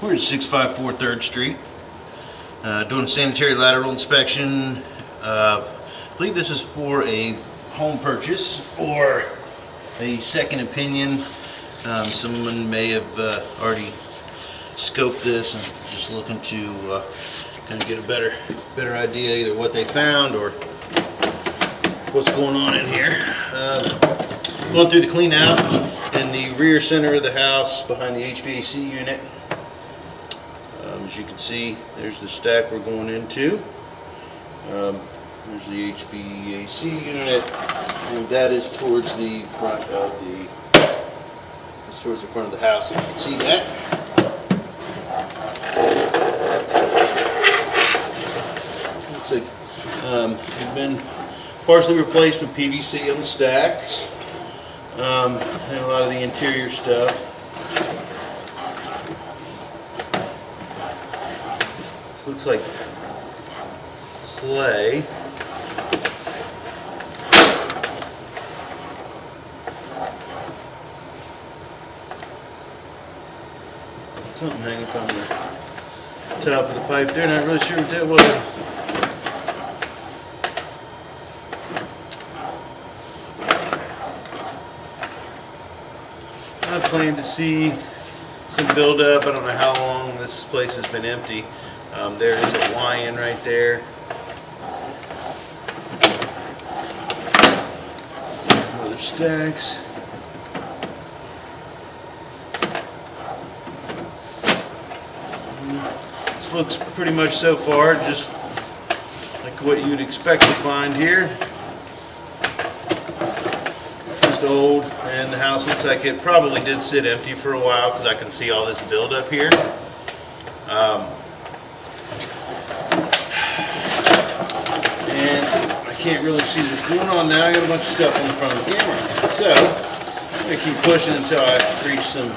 We're at 654 3rd Street, doing a sanitary lateral inspection. I believe this is for a home purchase or a second opinion. Someone may have already scoped this and just looking to kind of get a better idea either what they found or what's going on in here. Going through the clean out in the rear center of the house behind the HVAC unit. As you can see, there's the stack we're going into. There's the HVAC unit, and that is towards the front of the house. You can see that. Looks like it's been partially replaced with PVC on the stacks, and a lot of the interior stuff. This looks like clay. Something hanging from the top of the pipe there. Not really sure what that was. I plan to see some buildup. I don't know how long this place has been empty. There is a Y-in right there. Other stacks. This looks pretty much so far just like what you'd expect to find here. Just old, and the house looks like it probably did sit empty for a while because I can see all this buildup here. And I can't really see what's going on now. I got a bunch of stuff on the front of the camera. So I'm going to keep pushing until I reach some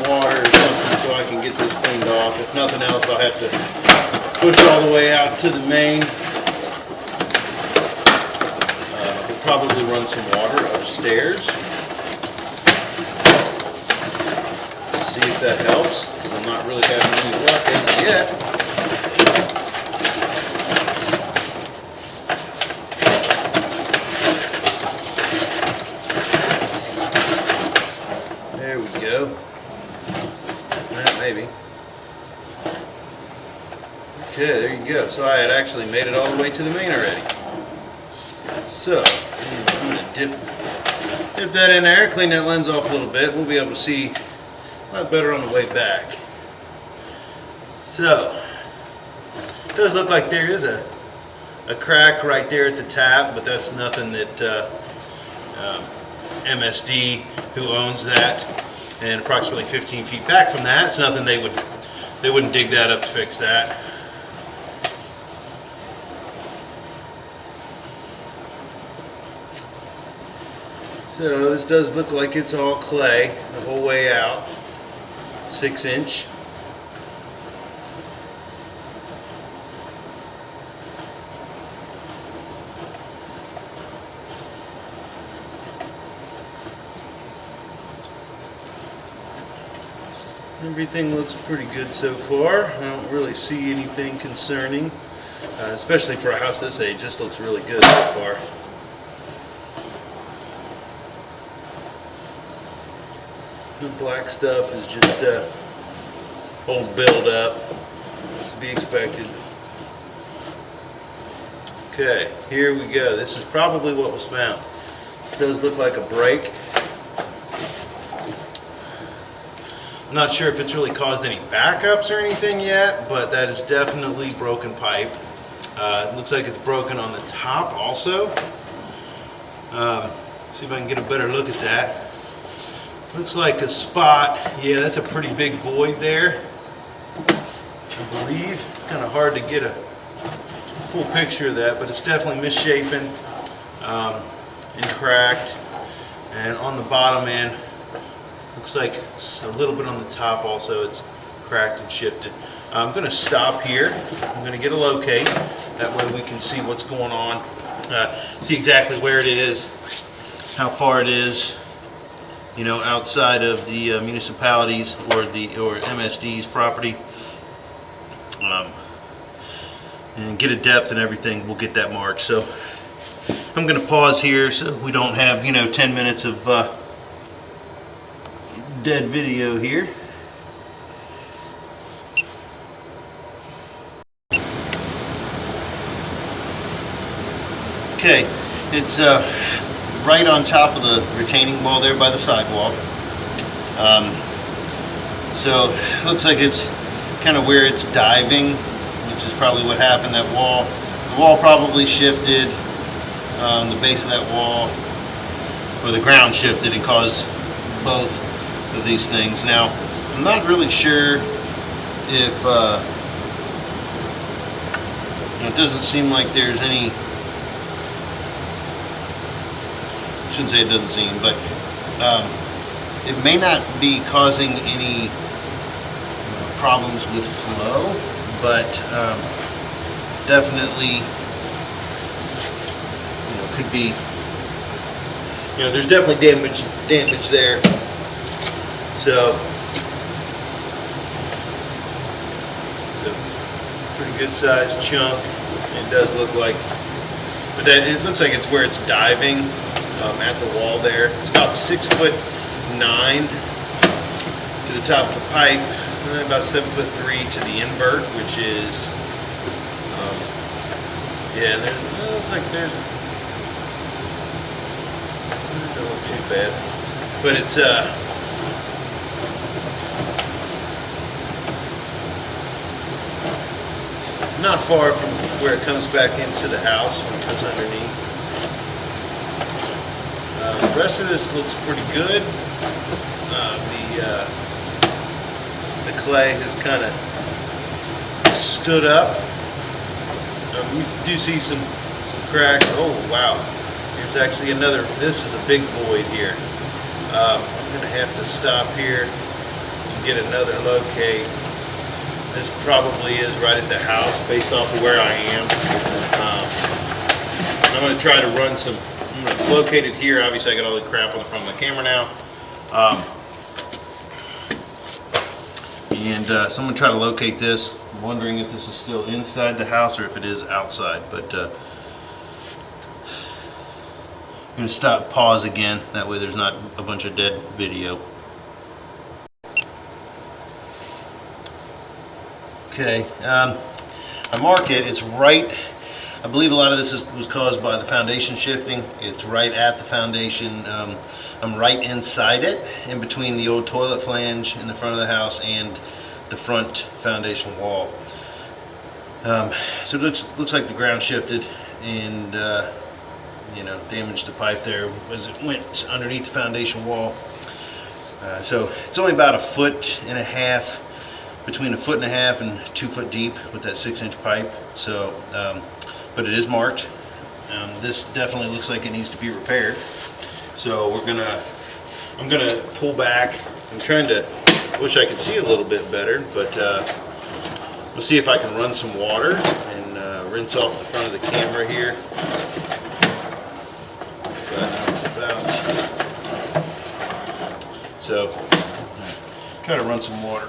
water or something so I can get this cleaned off. If nothing else, I'll have to push all the way out to the main. We'll probably run some water upstairs. See if that helps. I'm not really having any luck as of yet. There we go. Maybe. Okay, there you go. So I had actually made it all the way to the main already. So I'm going to dip that in there, clean that lens off a little bit. We'll be able to see a lot better on the way back. So it does look like there is a crack right there at the tap, but that's nothing that MSD, who owns that, and approximately 15 feet back from that, it's nothing they wouldn't dig that up to fix that. So this does look like it's all clay the whole way out, 6-inch. Everything looks pretty good so far. I don't really see anything concerning, especially for a house this age. This looks really good so far. The black stuff is just old buildup. That's to be expected. Okay, here we go. This is probably what was found. This does look like a break. I'm not sure if it's really caused any backups or anything yet, but that is definitely broken pipe. It looks like it's broken on the top also. See if I can get a better look at that. Looks like a spot. Yeah, that's a pretty big void there, I believe. It's kind of hard to get a full picture of that, but it's definitely misshapen and cracked. And on the bottom end, looks like a little bit on the top also, it's cracked and shifted. I'm going to stop here. I'm going to get a locate. That way we can see what's going on, see exactly where it is, how far it is, outside of the municipalities or MSD's property, and get a depth and everything. We'll get that marked. So I'm going to pause here so we don't have 10 minutes of dead video here. Okay, it's right on top of the retaining wall there by the sidewalk. So it looks like it's kind of where it's diving, which is probably what happened. The wall probably shifted, the base of that wall, or the ground shifted and caused both of these things. Now, I'm not really sure if, it doesn't seem like there's any, I shouldn't say it doesn't seem, but it may not be causing any problems with flow, but definitely could be, there's definitely damage there. So it's a pretty good sized chunk. It does look like, but it looks like it's where it's diving at the wall there. It's about 6'9" to the top of the pipe, and about 7'3" to the invert, which is yeah. It looks like there's don't look too bad, but it's not far from where it comes back into the house when it comes underneath. The rest of this looks pretty good. The clay has kind of stood up. We do see some cracks. Oh wow, there's actually another. This is a big void here. I'm gonna have to stop here and get another locate. This probably is right at the house based off of where I am. I'm going to try to run some, I'm going to locate it here. Obviously I got all the crap on the front of the camera now. So I'm going to try to locate this. I'm wondering if this is still inside the house or if it is outside. But I'm going to pause again. That way there's not a bunch of dead video. Okay, I mark it. It's right. I believe a lot of this was caused by the foundation shifting. It's right at the foundation. I'm right inside it, in between the old toilet flange in the front of the house and the front foundation wall. So it looks like the ground shifted and damaged the pipe there as it went underneath the foundation wall. So it's only about 1.5 feet. Between 1.5 feet and 2 foot deep with that 6-inch pipe. So, but it is marked. This definitely looks like it needs to be repaired. So I'm gonna pull back. I'm trying to, wish I could see a little bit better, but we'll see if I can run some water and rinse off the front of the camera here. So, try to run some water.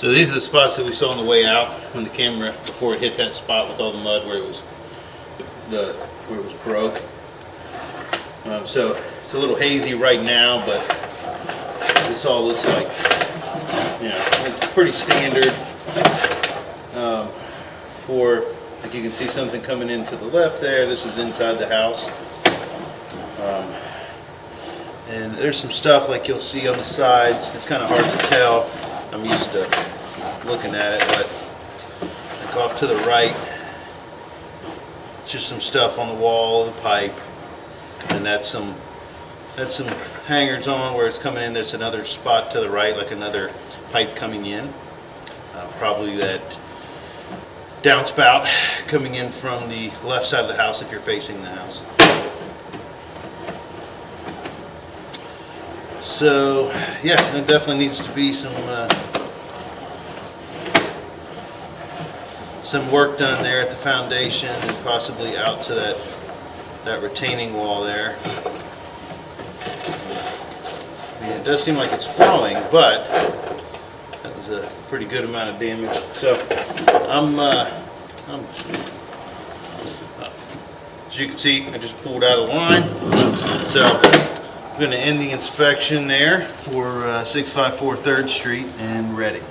So these are the spots that we saw on the way out when the camera, before it hit that spot with all the mud where it was broke. So it's a little hazy right now, but this all looks like, you know, it's pretty standard for, like you can see something coming in to the left there. This is inside the house. And there's some stuff like you'll see on the sides. It's kind of hard to tell. I'm used to looking at it, but like off to the right, it's just some stuff on the wall of the pipe, and that's some hangers on where it's coming in. There's another spot to the right, like another pipe coming in, probably that downspout coming in from the left side of the house if you're facing the house. So yeah, there definitely needs to be some work done there at the foundation and possibly out to that retaining wall there. I mean, it does seem like it's flowing, but that was a pretty good amount of damage. So as you can see, I just pulled out of the line. So I'm going to end the inspection there for 654 3rd Street and ready.